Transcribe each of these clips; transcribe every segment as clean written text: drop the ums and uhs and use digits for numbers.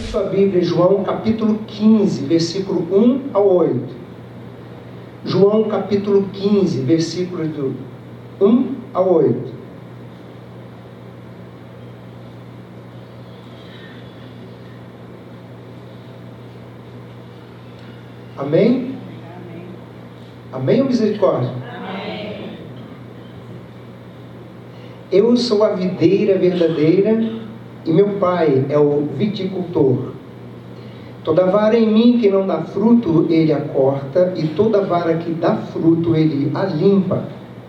sua Bíblia, João capítulo 15, versículo 1 ao 8. João capítulo 15, versículos do 1 ao 8. Amém? Amém ou misericórdia? Amém. Eu sou a videira verdadeira e meu pai é o viticultor. Toda vara em mim que não dá fruto, ele a corta, e toda vara que dá fruto, ele a limpa,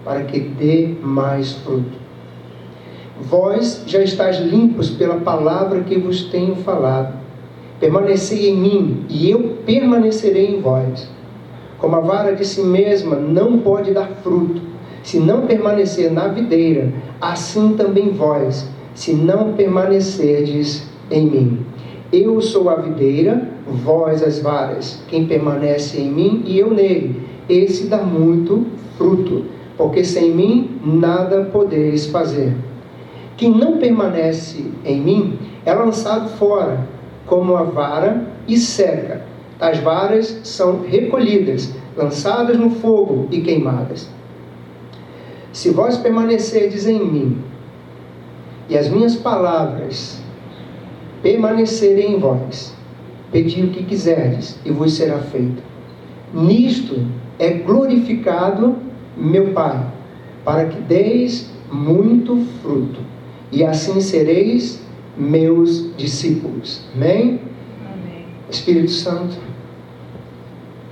para que dê mais fruto. Vós já estáis limpos pela palavra que vos tenho falado. Permanecei em mim, e eu permanecerei em vós. Como a vara de si mesma não pode dar fruto, se não permanecer na videira, assim também vós, se não permanecerdes em mim. Eu sou a videira, vós as varas. Quem permanece em mim e eu nele, esse dá muito fruto, porque sem mim nada podeis fazer. Quem não permanece em mim é lançado fora, como a vara, e seca. As varas são recolhidas, lançadas no fogo e queimadas. Se vós permanecerdes em mim, e as minhas palavras permanecerem em vós, pedi o que quiserdes, e vos será feito. Nisto é glorificado meu Pai, para que deis muito fruto, e assim sereis meus discípulos. Amém? Amém. Espírito Santo,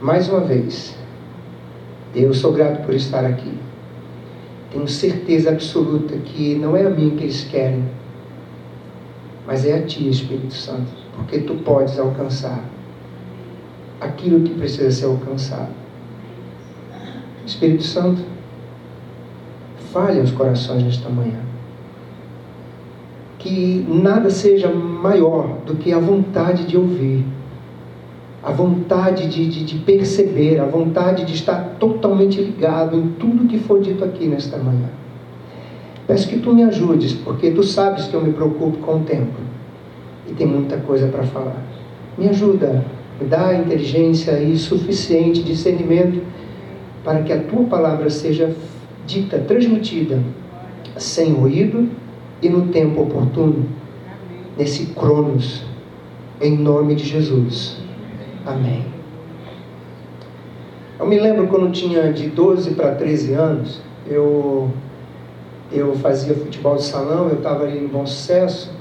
mais uma vez, eu sou grato por estar aqui. Tenho certeza absoluta que não é a mim que eles querem, mas é a Ti, Espírito Santo, porque Tu podes alcançar aquilo que precisa ser alcançado. Espírito Santo, fale aos corações nesta manhã. Que nada seja maior do que a vontade de ouvir, a vontade de perceber, a vontade de estar totalmente ligado em tudo que for dito aqui nesta manhã. Peço que Tu me ajudes, porque Tu sabes que eu me preocupo com o tempo e tem muita coisa para falar. Me ajuda, me dá inteligência e suficiente discernimento para que a Tua palavra seja dita, transmitida, sem ruído e no tempo oportuno, nesse cronos, em nome de Jesus. Amém. Eu me lembro quando tinha de 12 para 13 anos, eu fazia futebol de salão, eu estava ali em Bom Sucesso,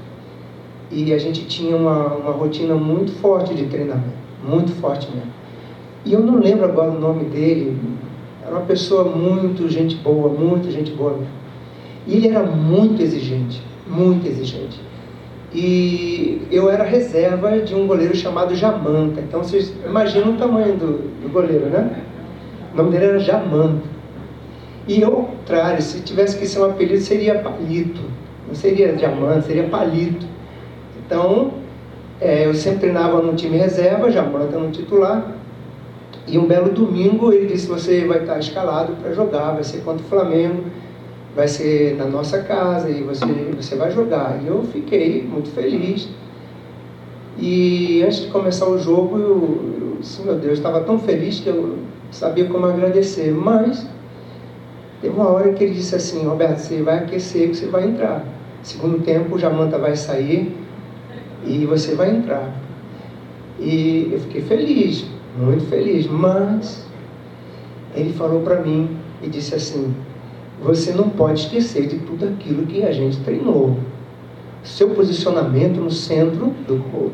e a gente tinha uma rotina muito forte de treinamento, muito forte mesmo. E eu não lembro agora o nome dele, era uma pessoa muito gente boa mesmo. E ele era muito exigente, muito exigente. E eu era reserva de um goleiro chamado Jamanta. Então vocês imaginam o tamanho do goleiro, né? O nome dele era Jamanta. E ao contrário, se tivesse que ser um apelido, seria Palito. Não seria Jamanta, seria Palito. Então, eu sempre treinava no time reserva, Jamanta no titular. E um belo domingo ele disse: você vai estar escalado para jogar, vai ser contra o Flamengo, vai ser na nossa casa e você vai jogar. E eu fiquei muito feliz. E antes de começar o jogo, eu disse: meu Deus, estava tão feliz que eu sabia como agradecer. Mas teve uma hora que ele disse assim: Roberto, você vai aquecer, você vai entrar. Segundo tempo, o Jamanta vai sair e você vai entrar. E eu fiquei feliz, muito feliz. Mas ele falou para mim e disse assim: você não pode esquecer de tudo aquilo que a gente treinou. Seu posicionamento no centro do gol.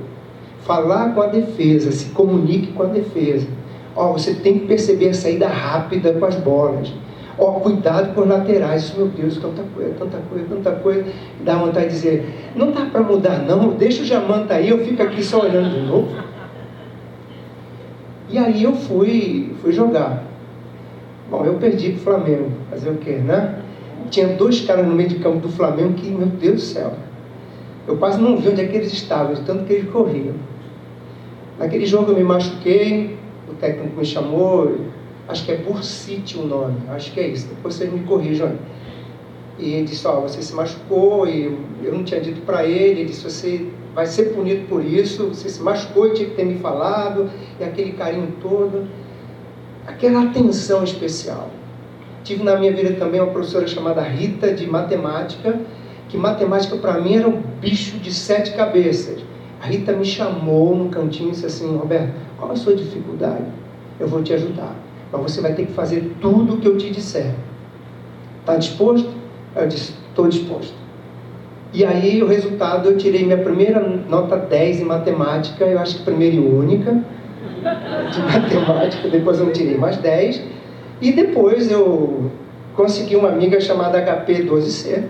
Falar com a defesa, se comunique com a defesa. Você tem que perceber a saída rápida com as bolas. Cuidado com os laterais. Meu Deus, tanta coisa. Dá vontade de dizer: não dá para mudar não, deixa o Jamanta aí, eu fico aqui só olhando de novo. E aí eu fui jogar. Bom, eu perdi para o Flamengo, fazer o quê, né? Tinha 2 caras no meio de campo do Flamengo que, meu Deus do céu, eu quase não vi onde é que eles estavam, de tanto que eles corriam. Naquele jogo eu me machuquei, o técnico me chamou, acho que é Bursite o nome, acho que é isso, depois vocês me corrijam aí. E ele disse: você se machucou, e eu não tinha dito para ele, ele disse: você vai ser punido por isso, você se machucou e tinha que ter me falado, e aquele carinho todo, aquela atenção especial. Tive na minha vida também uma professora chamada Rita, de matemática, que matemática para mim era um bicho de 7 cabeças. A Rita me chamou num cantinho e disse assim: Roberto, qual a sua dificuldade? Eu vou te ajudar, mas você vai ter que fazer tudo o que eu te disser. Está disposto? Eu disse: estou disposto. E aí o resultado, eu tirei minha primeira nota 10 em matemática, eu acho que primeira e única de matemática, depois eu não tirei mais 10, e depois eu consegui uma amiga chamada HP12C,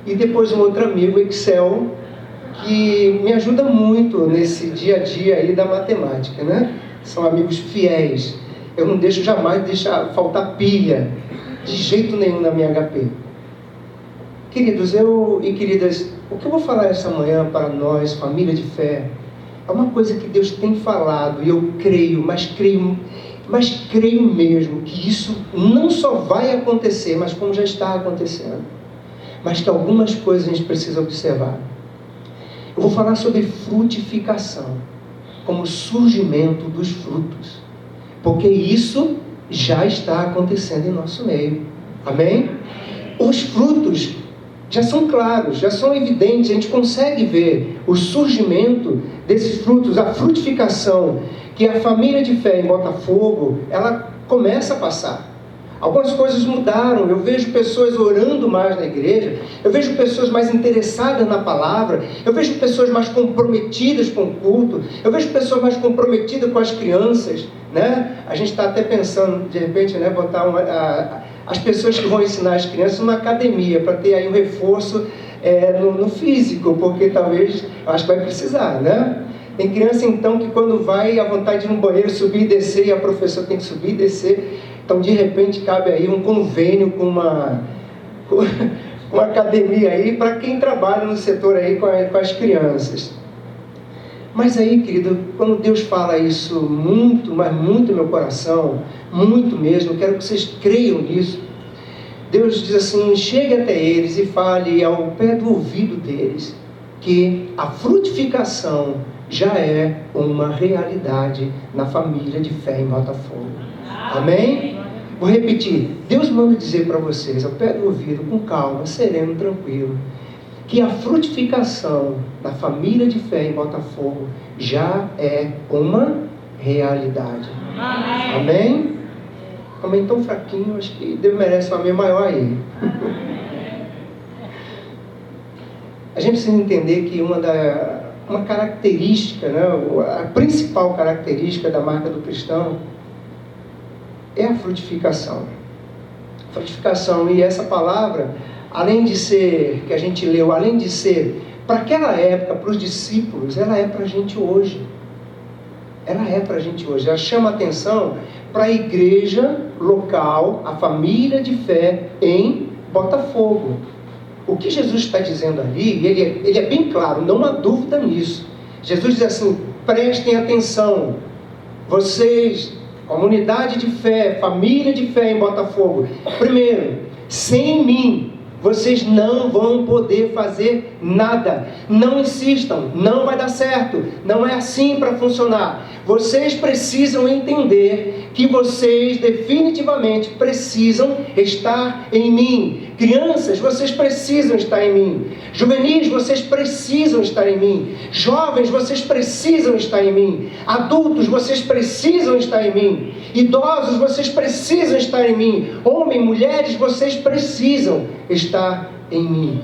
e depois um outro amigo, Excel, que me ajuda muito nesse dia a dia aí da matemática, né? São amigos fiéis, eu não deixo jamais deixar faltar pilha, de jeito nenhum na minha HP. Queridos e queridas, o que eu vou falar essa manhã para nós, família de fé, é uma coisa que Deus tem falado, e eu creio, mas creio mesmo, que isso não só vai acontecer, mas como já está acontecendo, mas que algumas coisas a gente precisa observar. Eu vou falar sobre frutificação, como surgimento dos frutos, porque isso já está acontecendo em nosso meio, amém? Os frutos já são claros, já são evidentes, a gente consegue ver o surgimento desses frutos, a frutificação que a família de fé em Botafogo, ela começa a passar. Algumas coisas mudaram, eu vejo pessoas orando mais na igreja, eu vejo pessoas mais interessadas na palavra, eu vejo pessoas mais comprometidas com o culto, eu vejo pessoas mais comprometidas com as crianças, né? A gente está até pensando, de repente, né, botar as pessoas que vão ensinar as crianças numa academia, para ter aí um reforço no físico, porque talvez, eu acho que vai precisar, né? Tem criança então que quando vai, a vontade de ir no banheiro, subir e descer, e a professora tem que subir e descer. Então, de repente, cabe aí um convênio com uma academia aí, para quem trabalha no setor aí com as crianças. Mas aí, querido, quando Deus fala isso muito, mas muito no meu coração, muito mesmo, eu quero que vocês creiam nisso. Deus diz assim: chegue até eles e fale ao pé do ouvido deles que a frutificação já é uma realidade na família de fé em Botafogo. Amém? Vou repetir. Deus manda dizer para vocês, ao pé do ouvido, com calma, sereno, tranquilo, que a frutificação da família de fé em Botafogo já é uma realidade. Amém? Amém? Amém tão fraquinho, acho que Deus merece um amém maior aí. A gente precisa entender que uma característica, né, a principal característica da marca do cristão é a frutificação. Frutificação, e essa palavra, além de ser, que a gente leu, além de ser para aquela época, para os discípulos, ela é para a gente hoje. Ela é para a gente hoje. Ela chama atenção para a igreja local, a família de fé em Botafogo. O que Jesus está dizendo ali, ele é bem claro, não há dúvida nisso. Jesus diz assim: prestem atenção, vocês, comunidade de fé, família de fé em Botafogo. Primeiro, sem mim, vocês não vão poder fazer nada. Não insistam, não vai dar certo. Não é assim para funcionar. Vocês precisam entender que vocês definitivamente precisam estar em mim. Crianças, vocês precisam estar em mim. Juvenis, vocês precisam estar em mim. Jovens, vocês precisam estar em mim. Adultos, vocês precisam estar em mim. Idosos, vocês precisam estar em mim. Homens, mulheres, vocês precisam estar em mim.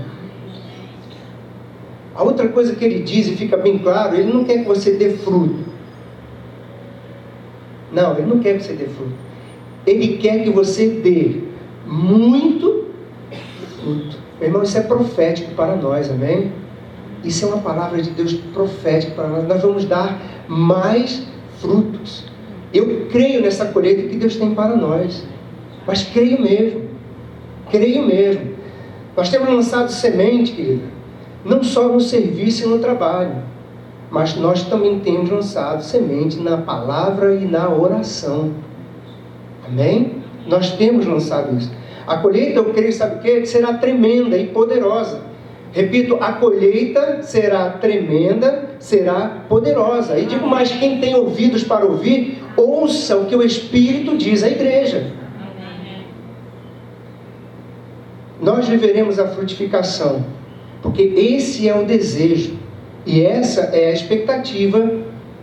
A outra coisa que ele diz, e fica bem claro, ele não quer que você dê fruto. Não, ele não quer que você dê fruto. Ele quer que você dê muito fruto. Meu irmão, isso é profético para nós, amém? Isso é uma palavra de Deus profética para nós. Nós vamos dar mais frutos. Eu creio nessa colheita que Deus tem para nós. Mas creio mesmo. Creio mesmo. Nós temos lançado semente, querida, não só no serviço e no trabalho, mas nós também temos lançado semente na palavra e na oração. Amém? Nós temos lançado isso. A colheita, eu creio, sabe o quê? Que será tremenda e poderosa. Repito, a colheita será tremenda, será poderosa. E digo mais, quem tem ouvidos para ouvir, ouça o que o Espírito diz à igreja. Nós viveremos a frutificação, porque esse é o desejo, e essa é a expectativa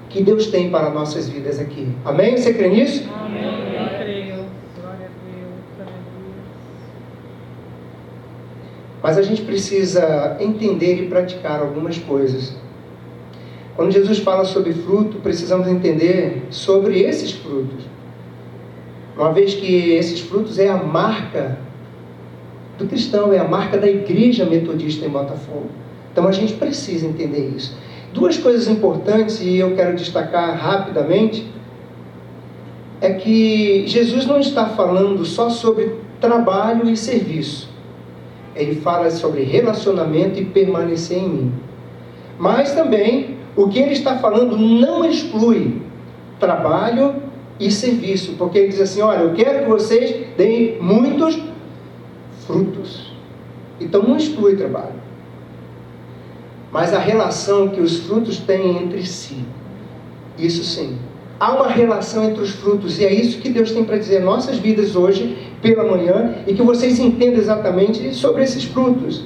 que Deus tem para nossas vidas aqui. Amém? Você crê nisso? Amém. Eu creio. Glória a Deus. Aleluia. Mas a gente precisa entender e praticar algumas coisas. Quando Jesus fala sobre fruto, precisamos entender sobre esses frutos. Uma vez que esses frutos é a marca do cristão, é a marca da Igreja Metodista em Botafogo. Então a gente precisa entender isso. Duas coisas importantes, e eu quero destacar rapidamente, é que Jesus não está falando só sobre trabalho e serviço. Ele fala sobre relacionamento e permanecer em mim. Mas também, o que ele está falando não exclui trabalho e serviço, porque ele diz assim, olha, eu quero que vocês deem muitos frutos. Então não exclui trabalho. Mas a relação que os frutos têm entre si, isso sim. Há uma relação entre os frutos, e é isso que Deus tem para dizer em nossas vidas hoje, pela manhã, e que vocês entendam exatamente sobre esses frutos.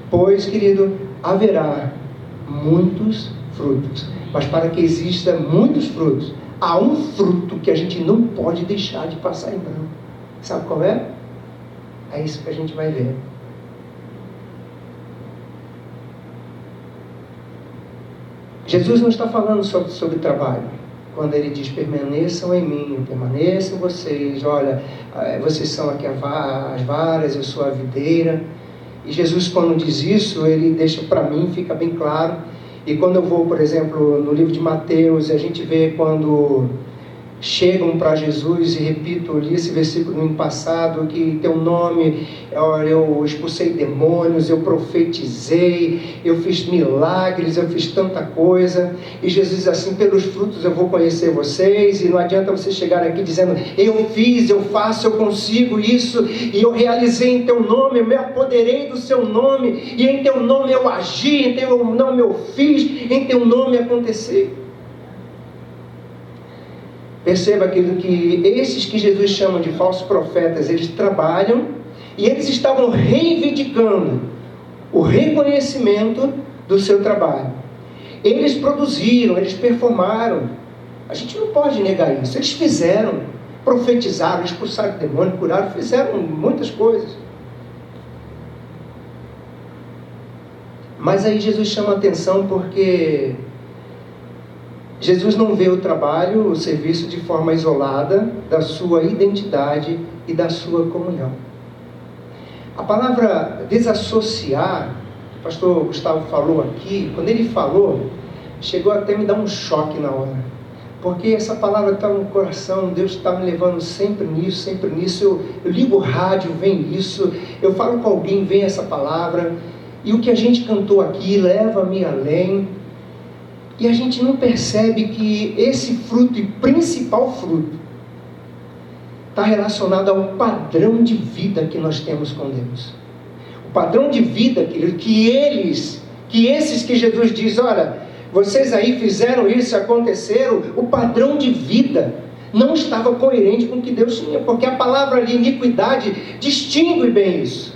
Pois, querido, haverá muitos frutos. Mas para que exista muitos frutos, há um fruto que a gente não pode deixar de passar em branco. Sabe qual é? É isso que a gente vai ver. Jesus não está falando sobre trabalho. Quando ele diz, permaneçam em mim, eu permaneço em vocês. Olha, vocês são aqui as varas, eu sou a videira. E Jesus, quando diz isso, ele deixa para mim, fica bem claro. E quando eu vou, por exemplo, no livro de Mateus, a gente vê quando chegam para Jesus, e repito, eu li esse versículo no ano passado, que teu nome, eu expulsei demônios, eu profetizei, eu fiz milagres, eu fiz tanta coisa, e Jesus diz assim, pelos frutos eu vou conhecer vocês, e não adianta você chegar aqui dizendo, eu fiz, eu faço, eu consigo isso, e eu realizei em teu nome, eu me apoderei do seu nome, e em teu nome eu agi, em teu nome eu fiz, em teu nome aconteceu. Perceba, querido, que esses que Jesus chama de falsos profetas, eles trabalham e eles estavam reivindicando o reconhecimento do seu trabalho. Eles produziram, eles performaram. A gente não pode negar isso. Eles fizeram, profetizaram, expulsaram o demônio, curaram, fizeram muitas coisas. Mas aí Jesus chama a atenção porque Jesus não vê o trabalho, o serviço de forma isolada da sua identidade e da sua comunhão. A palavra desassociar, o pastor Gustavo falou aqui, quando ele falou, chegou até a me dar um choque na hora. Porque essa palavra está no coração, Deus está me levando sempre nisso. Eu ligo o rádio, vem isso, eu falo com alguém, vem essa palavra. E o que a gente cantou aqui leva-me além. E a gente não percebe que esse fruto, e principal fruto, está relacionado ao padrão de vida que nós temos com Deus. O padrão de vida que esses que Jesus diz, olha, vocês aí fizeram isso, aconteceram, o padrão de vida não estava coerente com o que Deus tinha, porque a palavra ali, iniquidade, distingue bem isso.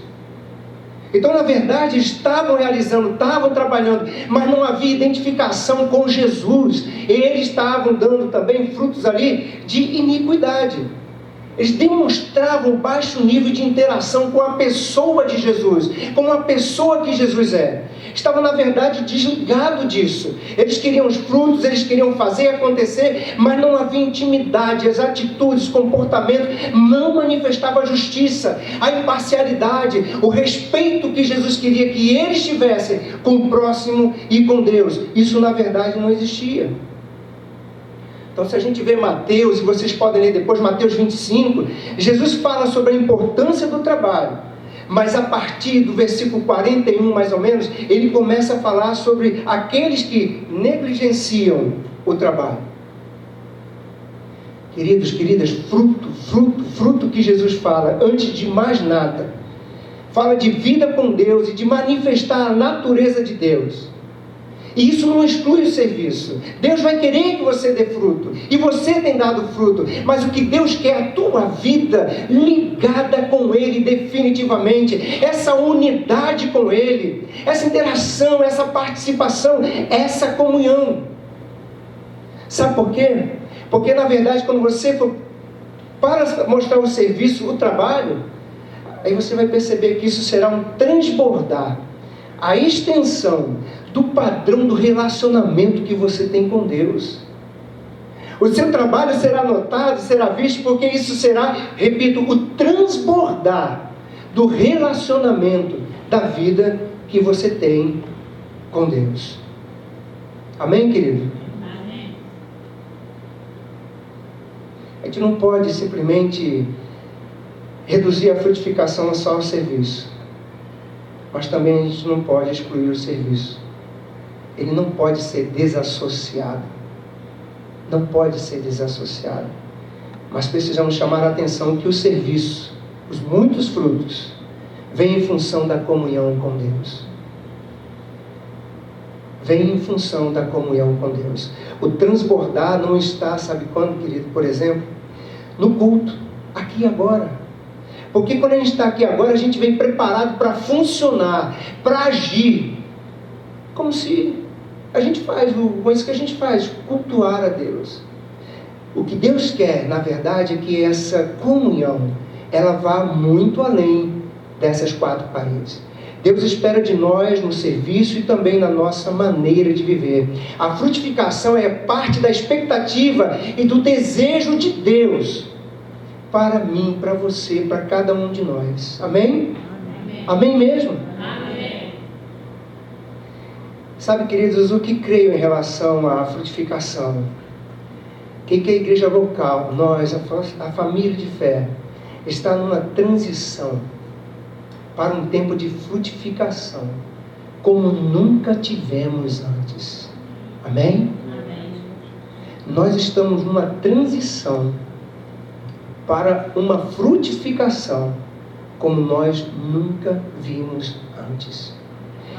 Então, na verdade, estavam realizando, estavam trabalhando, mas não havia identificação com Jesus. Eles estavam dando também frutos ali de iniquidade. Eles demonstravam baixo nível de interação com a pessoa de Jesus, com a pessoa que Jesus é. Estavam, na verdade, desligados disso. Eles queriam os frutos, eles queriam fazer acontecer, mas não havia intimidade, as atitudes, comportamento, não manifestava a justiça, a imparcialidade, o respeito que Jesus queria que eles tivessem com o próximo e com Deus. Isso, na verdade, não existia. Então, se a gente vê Mateus, e vocês podem ler depois, Mateus 25, Jesus fala sobre a importância do trabalho. Mas a partir do versículo 41, mais ou menos, ele começa a falar sobre aqueles que negligenciam o trabalho. Queridos, queridas, fruto que Jesus fala, antes de mais nada, fala de vida com Deus e de manifestar a natureza de Deus. E isso não exclui o serviço. Deus vai querer que você dê fruto. E você tem dado fruto. Mas o que Deus quer é a tua vida ligada com Ele definitivamente. Essa unidade com Ele. Essa interação, essa participação, essa comunhão. Sabe por quê? Porque na verdade quando você for para mostrar o serviço, o trabalho, aí você vai perceber que isso será um transbordar. A extensão do padrão do relacionamento que você tem com Deus. O seu trabalho será notado, será visto, porque isso será, repito, o transbordar do relacionamento da vida que você tem com Deus. Amém, querido? Amém. A gente não pode simplesmente reduzir a frutificação só ao serviço. Mas também a gente não pode excluir o serviço. Ele não pode ser desassociado. Não pode ser desassociado. Mas precisamos chamar a atenção que o serviço, os muitos frutos, vem em função da comunhão com Deus. Vem em função da comunhão com Deus. O transbordar não está, sabe quando, querido? Por exemplo, no culto, aqui e agora. Porque quando a gente está aqui agora, a gente vem preparado para funcionar, para agir. Como se a gente faz, com isso que a gente faz, cultuar a Deus. O que Deus quer, na verdade, é que essa comunhão, ela vá muito além dessas quatro paredes. Deus espera de nós no serviço e também na nossa maneira de viver. A frutificação é parte da expectativa e do desejo de Deus para mim, para você, para cada um de nós. Amém? Amém. Amém mesmo? Amém. Sabe, queridos, o que creio em relação à frutificação? Que a igreja local, nós, a família de fé, está numa transição para um tempo de frutificação, como nunca tivemos antes. Amém? Amém. Nós estamos numa transição para uma frutificação como nós nunca vimos antes.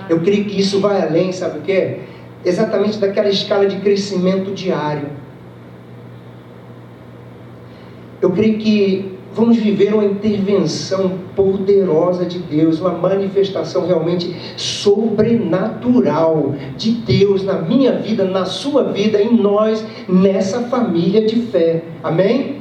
Eu creio que isso vai além, sabe o quê? Exatamente daquela escala de crescimento diário. Eu creio que vamos viver uma intervenção poderosa de Deus, uma manifestação realmente sobrenatural de Deus na minha vida, na sua vida, em nós, nessa família de fé. Amém?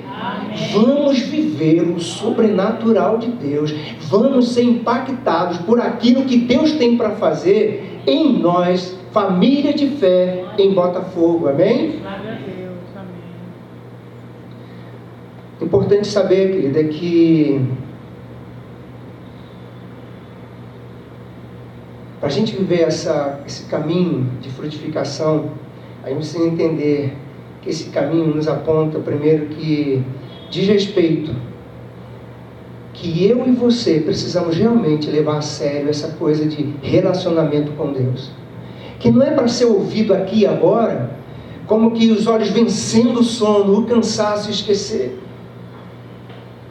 Vamos viver o sobrenatural de Deus. Vamos ser impactados por aquilo que Deus tem para fazer em nós, família de fé em Botafogo. Amém? Glória a Deus. Amém. Importante saber, querido, é que para a gente viver esse caminho de frutificação, a gente precisa entender que esse caminho nos aponta, primeiro, que diz respeito que eu e você precisamos realmente levar a sério essa coisa de relacionamento com Deus, que não é para ser ouvido aqui e agora, como que os olhos vencendo o sono, o cansaço e esquecer.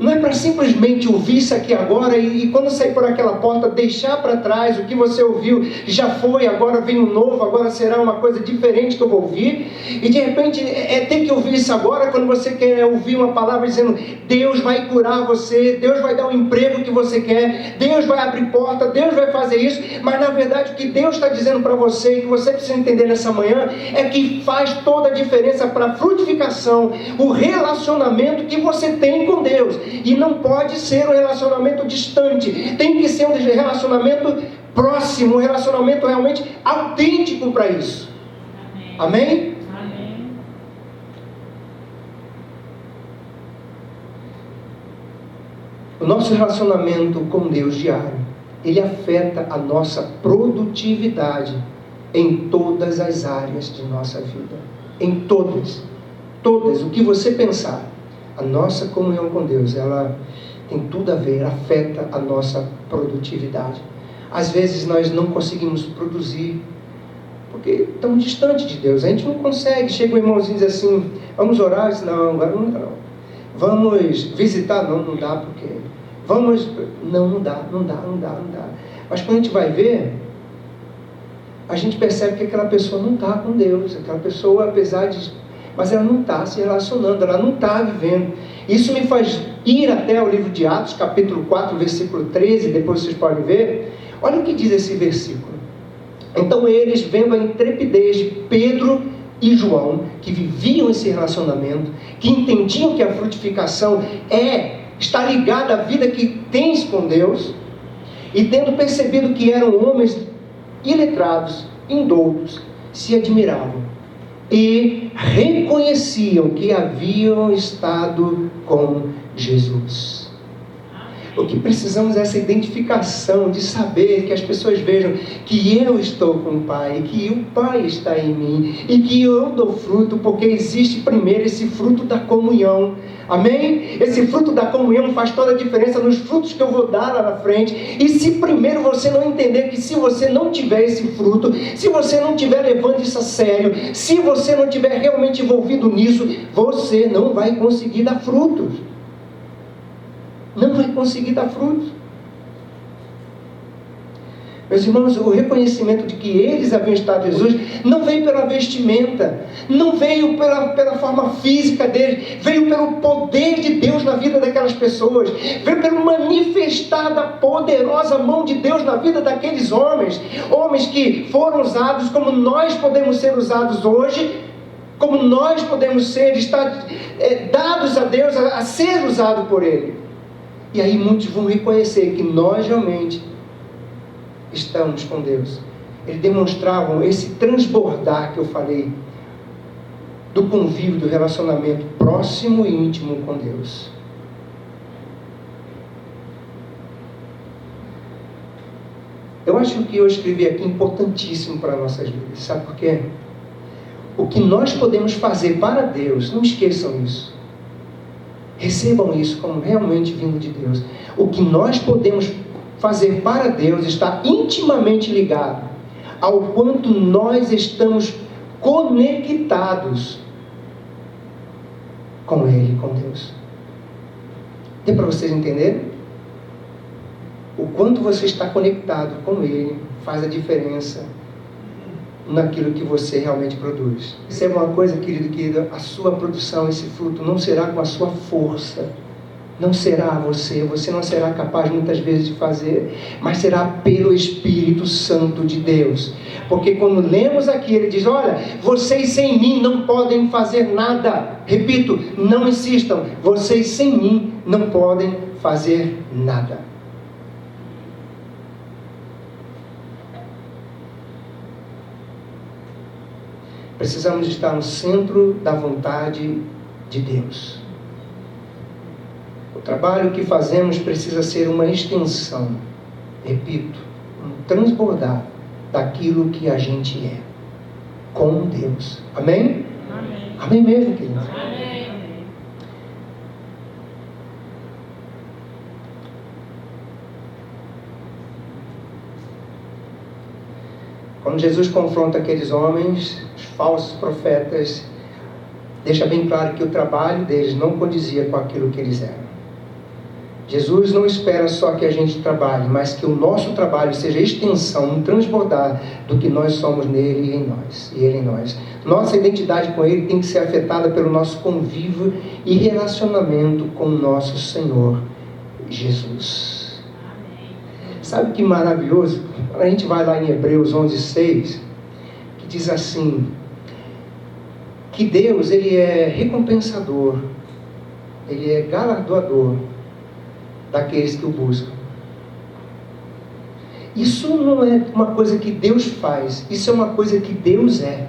Não é para simplesmente ouvir isso aqui agora e quando sair por aquela porta deixar para trás o que você ouviu, já foi, agora vem um novo, agora será uma coisa diferente que eu vou ouvir. E de repente ter que ouvir isso agora quando você quer ouvir uma palavra dizendo Deus vai curar você, Deus vai dar o emprego que você quer, Deus vai abrir porta, Deus vai fazer isso. Mas na verdade o que Deus está dizendo para você e que você precisa entender nessa manhã é que faz toda a diferença para a frutificação, o relacionamento que você tem com Deus. E não pode ser um relacionamento distante, tem que ser um relacionamento próximo, um relacionamento realmente autêntico para isso. Amém? Amém. O nosso relacionamento com Deus diário, ele afeta a nossa produtividade em todas as áreas de nossa vida. Em todas. Todas. O que você pensar. A nossa comunhão com Deus, ela tem tudo a ver, afeta a nossa produtividade. Às vezes nós não conseguimos produzir, porque estamos distantes de Deus. A gente não consegue. Chega um irmãozinho e diz assim, vamos orar? Eu disse, não, agora não dá não. Vamos visitar? Não, não dá porque Vamos... Não dá. Mas quando a gente vai ver, a gente percebe que aquela pessoa não está com Deus. Aquela pessoa, apesar de... Mas ela não está se relacionando, ela não está vivendo. Isso me faz ir até o livro de Atos, capítulo 4, versículo 13, depois vocês podem ver. Olha o que diz esse versículo. Então eles, vendo a intrepidez de Pedro e João, que viviam esse relacionamento, que entendiam que a frutificação está ligada à vida que tens com Deus, e tendo percebido que eram homens iletrados, indoutos, se admiravam e reconheciam que haviam estado com Jesus. O que precisamos é essa identificação, de saber que as pessoas vejam que eu estou com o Pai, que o Pai está em mim, e que eu dou fruto, porque existe primeiro esse fruto da comunhão. Amém? Esse fruto da comunhão faz toda a diferença nos frutos que eu vou dar lá na frente. E se primeiro você não entender que se você não tiver esse fruto, se você não estiver levando isso a sério, se você não estiver realmente envolvido nisso, você não vai conseguir dar frutos. Não vai conseguir dar frutos. Meus irmãos, o reconhecimento de que eles haviam estado com Jesus não veio pela vestimenta, não veio pela forma física deles, veio pelo poder de Deus na vida daquelas pessoas, veio pelo manifestar da poderosa mão de Deus na vida daqueles homens que foram usados como nós podemos ser usados hoje, como nós podemos estar dados a Deus a ser usado por Ele. E aí muitos vão reconhecer que nós realmente estamos com Deus. Eles demonstravam esse transbordar que eu falei, do convívio, do relacionamento próximo e íntimo com Deus. Eu acho que o que eu escrevi aqui é importantíssimo para nossas vidas. Sabe por quê? O que nós podemos fazer para Deus, não esqueçam isso. Recebam isso como realmente vindo de Deus. O que nós podemos fazer para Deus está intimamente ligado ao quanto nós estamos conectados com Ele, com Deus. Deu para vocês entenderem? O quanto você está conectado com Ele faz a diferença naquilo que você realmente produz. Isso é uma coisa, querido, a sua produção, esse fruto, não será com a sua força, não será você não será capaz muitas vezes de fazer, mas será pelo Espírito Santo de Deus. Porque quando lemos aqui, ele diz, olha, vocês sem mim não podem fazer nada. Repito, não insistam, vocês sem mim não podem fazer nada. Precisamos estar no centro da vontade de Deus. O trabalho que fazemos precisa ser uma extensão, repito, um transbordar daquilo que a gente é, com Deus. Amém? Amém. Amém mesmo, queridos? Amém. Quando Jesus confronta aqueles homens, os falsos profetas, deixa bem claro que o trabalho deles não condizia com aquilo que eles eram. Jesus não espera só que a gente trabalhe, mas que o nosso trabalho seja extensão, um transbordar do que nós somos nele e em nós, e ele em nós. Nossa identidade com ele tem que ser afetada pelo nosso convívio e relacionamento com o nosso Senhor Jesus. Sabe que maravilhoso? Quando a gente vai lá em Hebreus 11:6, que diz assim, que Deus, Ele é recompensador, Ele é galardoador daqueles que o buscam. Isso não é uma coisa que Deus faz, isso é uma coisa que Deus é.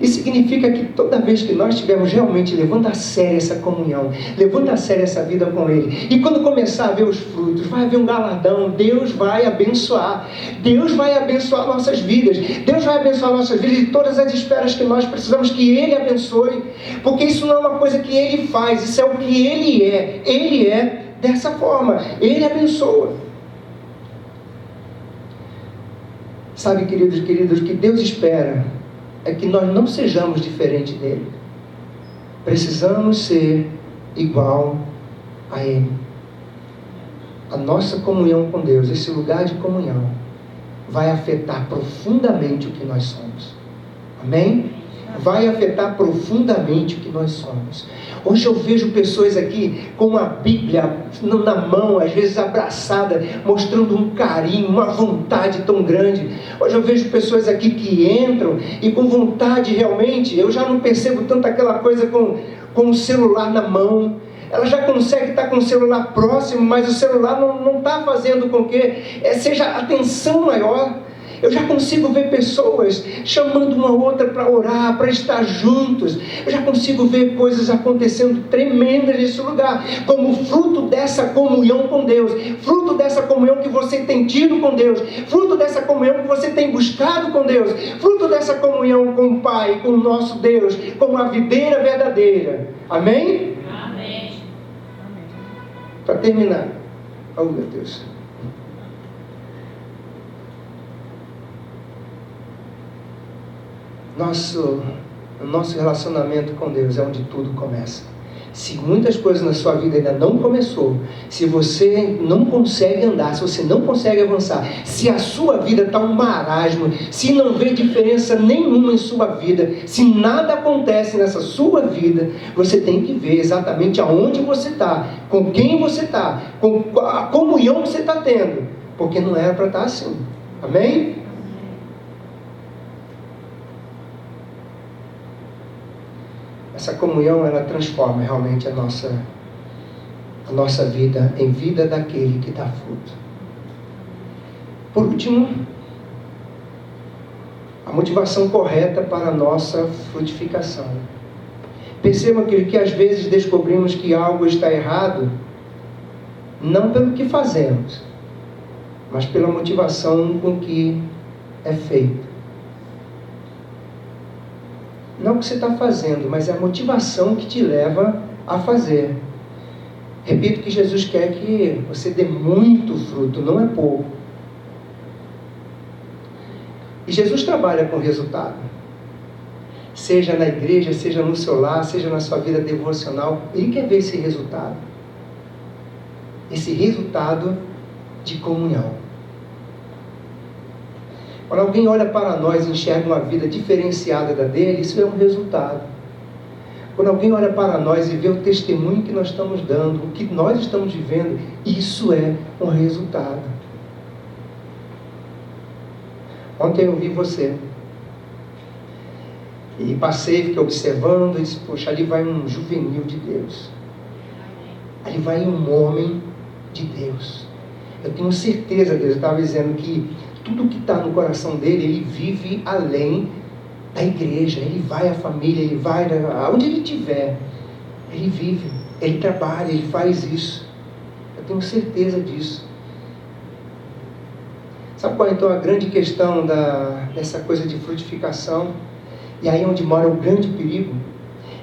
Isso significa que toda vez que nós estivermos realmente levando a sério essa comunhão, levando a sério essa vida com Ele, e quando começar a ver os frutos, vai haver um galardão, Deus vai abençoar nossas vidas, Deus vai abençoar nossas vidas e todas as esferas que nós precisamos que Ele abençoe, porque isso não é uma coisa que Ele faz, isso é o que Ele é dessa forma, Ele abençoa. Sabe, queridos, o que Deus espera é que nós não sejamos diferentes dele. Precisamos ser igual a ele. a nossa comunhão com Deus, esse lugar de comunhão, vai afetar profundamente o que nós somos. Amém? Vai afetar profundamente o que nós somos. Hoje eu vejo pessoas aqui com a Bíblia na mão, às vezes abraçada, mostrando um carinho, uma vontade tão grande. Hoje eu vejo pessoas aqui que entram e com vontade realmente, eu já não percebo tanto aquela coisa com o celular na mão. Ela já consegue estar com o celular próximo, mas o celular não está fazendo com que seja atenção maior. Eu já consigo ver pessoas chamando uma outra para orar, para estar juntos. Eu já consigo ver coisas acontecendo tremendas nesse lugar, como fruto dessa comunhão com Deus, fruto dessa comunhão que você tem tido com Deus, fruto dessa comunhão que você tem buscado com Deus, fruto dessa comunhão com o Pai, com o nosso Deus, com a videira verdadeira. Amém? Amém. Para terminar, oh meu Deus, o nosso relacionamento com Deus é onde tudo começa. Se muitas coisas na sua vida ainda não começou, se você não consegue andar, se você não consegue avançar, se a sua vida está um marasmo, se não vê diferença nenhuma em sua vida, se nada acontece nessa sua vida, você tem que ver exatamente aonde você está, com quem você está, com a comunhão que você está tendo, porque não era para estar assim. Amém? Essa comunhão, ela transforma realmente a nossa vida em vida daquele que dá fruto. Por último, a motivação correta para a nossa frutificação. Percebam que às vezes descobrimos que algo está errado, não pelo que fazemos, mas pela motivação com que é feito. Não o que você está fazendo, mas é a motivação que te leva a fazer. Repito que Jesus quer que você dê muito fruto, não é pouco. E Jesus trabalha com resultado. Seja na igreja, seja no seu lar, seja na sua vida devocional, Ele quer ver esse resultado. Esse resultado de comunhão. Quando alguém olha para nós e enxerga uma vida diferenciada da dele, isso é um resultado. Quando alguém olha para nós e vê o testemunho que nós estamos dando, o que nós estamos vivendo, isso é um resultado. Ontem eu vi você. E passei, fiquei observando, e disse, poxa, ali vai um juvenil de Deus. Ali vai um homem de Deus. Eu tenho certeza, Deus, eu estava dizendo que tudo que está no coração dele, ele vive além da igreja. Ele vai à família, ele vai aonde ele estiver. Ele vive, ele trabalha, ele faz isso. Eu tenho certeza disso. Sabe qual é então a grande questão dessa coisa de frutificação? E aí onde mora o grande perigo?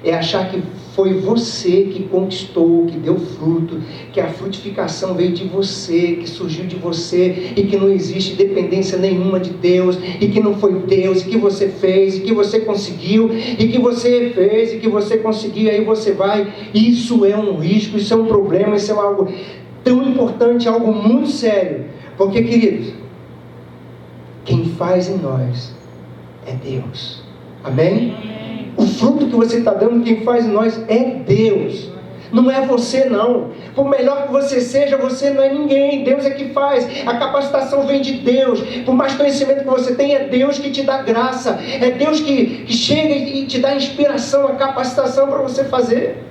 É achar que foi você que conquistou, que deu fruto, que a frutificação veio de você, que surgiu de você, e que não existe dependência nenhuma de Deus, e que não foi Deus, e que você fez, e que você conseguiu, e que você fez, e que você conseguiu, aí você vai. Isso é um risco, isso é um problema, isso é algo tão importante, algo muito sério. Porque, queridos, quem faz em nós é Deus. Amém? O fruto que você está dando, quem faz em nós é Deus. Não é você não. Por melhor que você seja, você não é ninguém. Deus é que faz. A capacitação vem de Deus. Por mais conhecimento que você tem, é Deus que te dá graça. É Deus que chega e te dá inspiração, a capacitação para você fazer.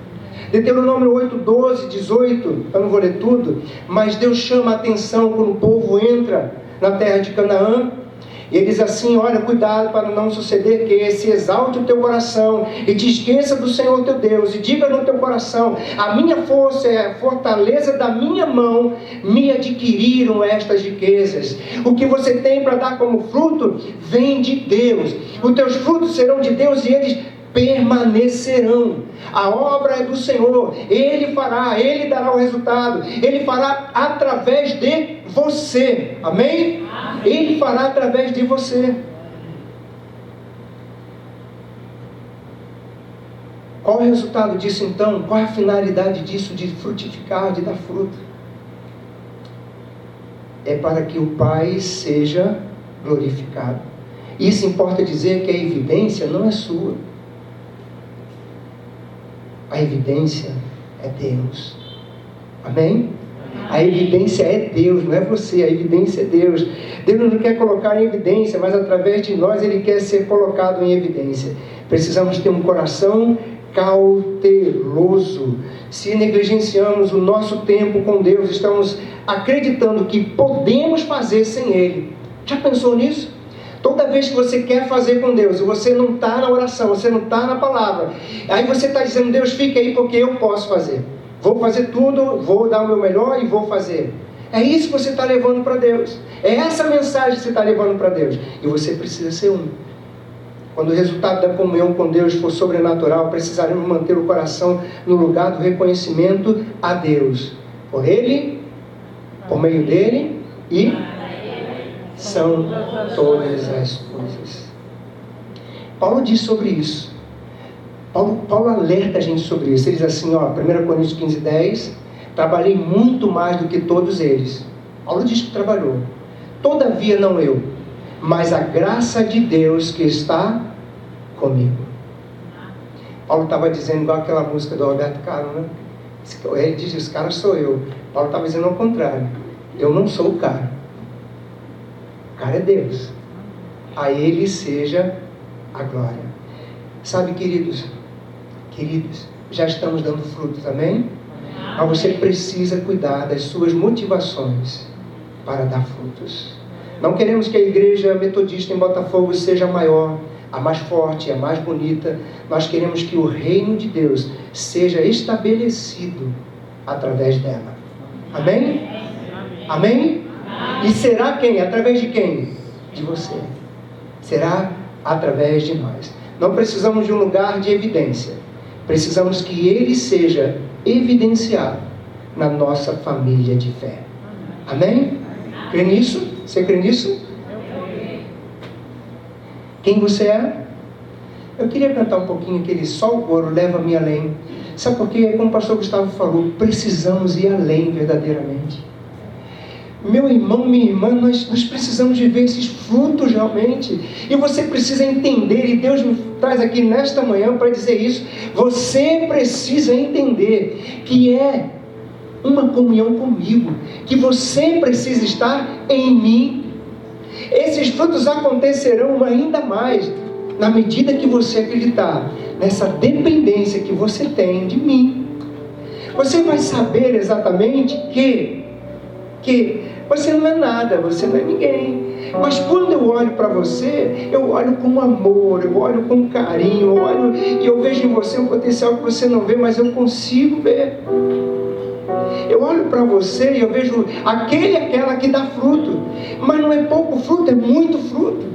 Deuteronômio 8, 12, 18, eu não vou ler tudo, mas Deus chama a atenção quando o povo entra na terra de Canaã. E ele diz assim, olha, cuidado para não suceder que se exalte o teu coração e te esqueça do Senhor teu Deus, e diga no teu coração, a minha força é a fortaleza da minha mão, me adquiriram estas riquezas. O que você tem para dar como fruto, vem de Deus. Os teus frutos serão de Deus e eles permanecerão. A obra é do Senhor, Ele fará, Ele dará o resultado, Ele fará através de você. Amém? Amém. Ele fará através de você. Qual é o resultado disso então? Qual é a finalidade disso, de frutificar, de dar fruto? é para que o Pai seja glorificado. Isso importa dizer que a evidência não é sua. A evidência é Deus. Amém? A evidência é Deus, não é você, a evidência é Deus. Deus não quer colocar em evidência, mas através de nós Ele quer ser colocado em evidência. Precisamos ter um coração cauteloso. Se negligenciamos o nosso tempo com Deus, estamos acreditando que podemos fazer sem Ele. Já pensou nisso? Toda vez que você quer fazer com Deus, e você não está na oração, você não está na palavra, aí você está dizendo, Deus, fica aí porque eu posso fazer. Vou fazer tudo, vou dar o meu melhor e vou fazer. É isso que você está levando para Deus. É essa mensagem que você está levando para Deus. E você precisa ser um. Quando o resultado da comunhão com Deus for sobrenatural, precisaremos manter o coração no lugar do reconhecimento a Deus. Por Ele, por meio dEle e são todas as coisas. Paulo diz sobre isso. Paulo alerta a gente sobre isso. Ele diz assim, 1 Coríntios 15:10, trabalhei muito mais do que todos eles. Paulo diz que trabalhou. Todavia não eu, mas a graça de Deus que está comigo. Paulo estava dizendo igual aquela música do Roberto Carlos, né? Ele diz, esse cara sou eu. Paulo estava dizendo ao contrário. Eu não sou o cara. O cara é Deus. A Ele seja a glória. Sabe, queridos, já estamos dando frutos, amém? Mas você precisa cuidar das suas motivações para dar frutos. Não queremos que a igreja metodista em Botafogo seja a maior, a mais forte, a mais bonita. Nós queremos que o reino de Deus seja estabelecido através dela. Amém? Amém? E será quem? Através de quem? De você. Será através de nós. Não precisamos de um lugar de evidência. Precisamos que Ele seja evidenciado na nossa família de fé. Amém? Crê nisso? Você crê nisso? Quem você é? Eu queria cantar um pouquinho aquele Só o Coro leva-me além. Sabe por quê? Como o pastor Gustavo falou, precisamos ir além verdadeiramente. Meu irmão, minha irmã, nós precisamos de ver esses frutos realmente. E você precisa entender, e Deus me traz aqui nesta manhã para dizer isso. Você precisa entender que é uma comunhão comigo, que você precisa estar em mim. Esses frutos acontecerão ainda mais na medida que você acreditar nessa dependência que você tem de mim. Você vai saber exatamente que você não é nada, você não é ninguém. Mas quando eu olho para você, eu olho com amor, eu olho com carinho, eu olho e eu vejo em você um potencial que você não vê, mas eu consigo ver. Eu olho para você e eu vejo aquele e aquela que dá fruto, mas não é pouco fruto, é muito fruto.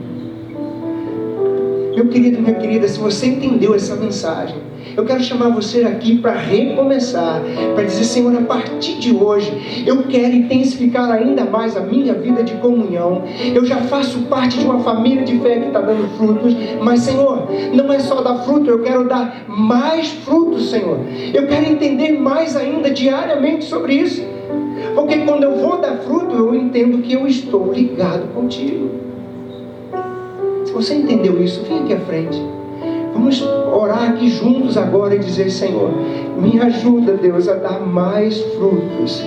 Meu querido, minha querida, se você entendeu essa mensagem, eu quero chamar você aqui para recomeçar, para dizer, Senhor, a partir de hoje, eu quero intensificar ainda mais a minha vida de comunhão. Eu já faço parte de uma família de fé que está dando frutos, mas, Senhor, não é só dar fruto, eu quero dar mais frutos, Senhor. Eu quero entender mais ainda diariamente sobre isso, porque quando eu vou dar fruto, eu entendo que eu estou ligado contigo. Se você entendeu isso, vem aqui à frente. Vamos orar aqui juntos agora e dizer, Senhor, me ajuda, Deus, a dar mais frutos.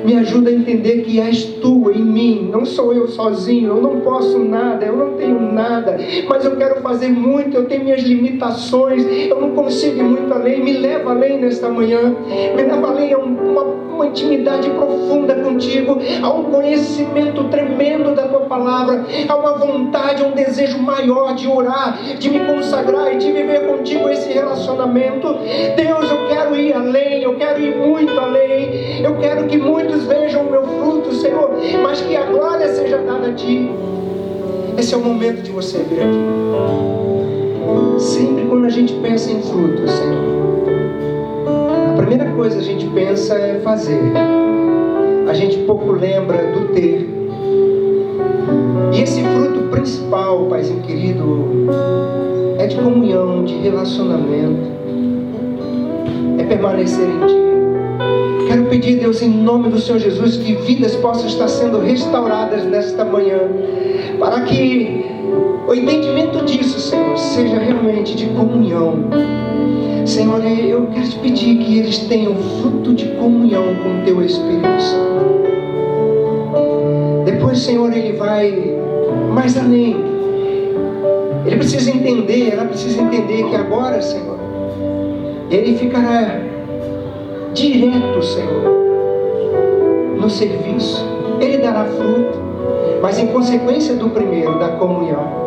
Me ajuda a entender que és Tu em mim, não sou eu sozinho, eu não posso nada, eu não tenho nada, mas eu quero fazer muito, eu tenho minhas limitações, eu não consigo ir muito além. Me leva além nesta manhã, me leva além a uma intimidade profunda contigo, a um conhecimento tremendo da Tua palavra, a uma vontade, a um desejo maior de orar, de me consagrar e de viver contigo esse relacionamento. Deus, eu quero ir além, eu quero ir muito além, eu quero que muitos vejam o meu fruto, Senhor, mas que a glória seja dada a Ti. Esse é o momento de você vir aqui. Sempre quando a gente pensa em frutos, Senhor, a primeira coisa a gente pensa é fazer. A gente pouco lembra do ter. E esse fruto principal, Paizinho querido, é de comunhão, de relacionamento, é permanecer em Ti. Quero pedir, Deus, em nome do Senhor Jesus, que vidas possam estar sendo restauradas nesta manhã, para que o entendimento disso, Senhor, seja realmente de comunhão. Senhor, eu quero te pedir que eles tenham fruto de comunhão com o Teu Espírito Santo. Depois, Senhor, ele vai mais além. Ele precisa entender, ela precisa entender que agora, Senhor, ele ficará direto, Senhor, no serviço. Ele dará fruto, mas em consequência do primeiro, da comunhão.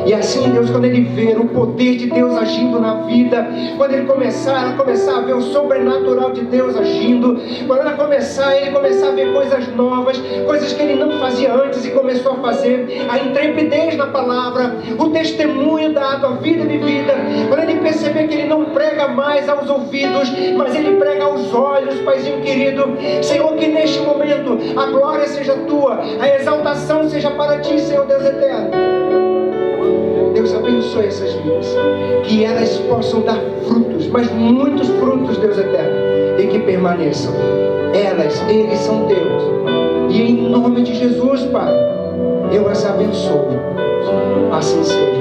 E assim, Deus, quando ele ver o poder de Deus agindo na vida, quando ela começar a ver o sobrenatural de Deus agindo, quando ele começar a ver coisas novas, coisas que ele não fazia antes e começou a fazer, a intrepidez na palavra, o testemunho dado, a vida vivida, quando ele perceber que ele não prega mais aos ouvidos, mas ele prega aos olhos, Paizinho querido, Senhor, que neste momento a glória seja tua, a exaltação seja para ti, Senhor Deus eterno. Deus abençoe essas vidas, que elas possam dar frutos, mas muitos frutos, Deus eterno, e que permaneçam. Eles são teus, e em nome de Jesus, Pai, eu as abençoo. Assim seja.